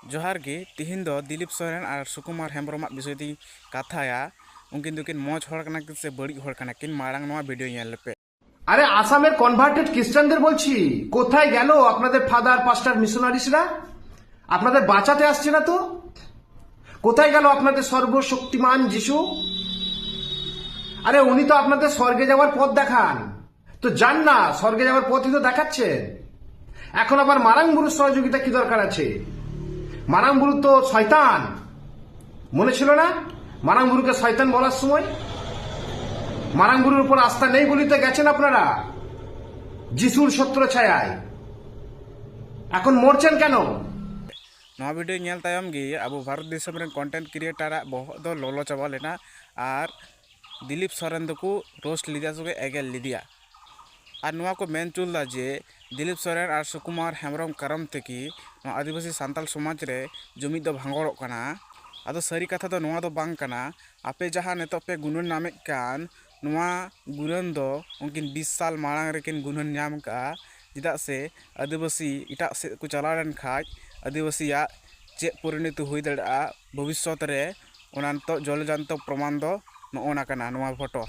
जोहार गे तिहिन दो दिलीप सोरेन और सुकुमार हेम्ब्रम विषय दी कथाया उनकिन दुकिन मौज हड़ कना से बड़ी हड़ कना किन मारांग नवा वीडियो नेल पे। আরে আসামের কনভার্টেড খ্রিস্টানদের বলছি, কোথায় গেল আপনাদের ফাদার পাস্টার মিশনারিসরা? আপনাদের বাঁচাতে আসছে না তো? কোথায় গেল আপনাদের সর্বশক্তিমান যিশু? আরে উনি তো আপনাদের স্বর্গে যাওয়ার পথ দেখান, তো যান না, স্বর্গে যাওয়ার পথই তো দেখাচ্ছেন। এখন আবার মারাংবুরুর সহযোগিতা কি দরকার আছে? মারাংবুরু তো শয়তান, মনে ছিল না মারাংবুরুকে শয়তান বলার সময়? মারাংবুরুর উপর আস্থা নেই বলিতে গেছেন আপনারা যিশুর ছত্র ছায়ায়, এখন মরছেন কেন? नवा वीडियो नेल तायम गे अब भारत देश में कंटेंट क्रिएटर बहुत दो लोलो चाबा लेना और दिलीप सोरेन दको रोस्ट लिदिया सुगे एगेल लिदिया और नवा को मेन चुलदा जे दिलीप सोरेन और सुकुमार हेम्ब्रम करम तेकी आदिवासी सान्ताल समाज रे जुमिद दो भांगड़ो कना। आदो सरी कथा दो नवा दो बांग कना, आपे जहाँ नेतो पे गुनन नामे कान नवा गुनन दो उनकिन 20 साल मांग रेकिन गुनन नाम का जिदा से आदिवासी इटा से को चलान खाज आदिवासी चे परिणति हुई दाड़ा भविष्य रे ओना तो जलजांत प्रमाण दो नोना कना नवा फोटो।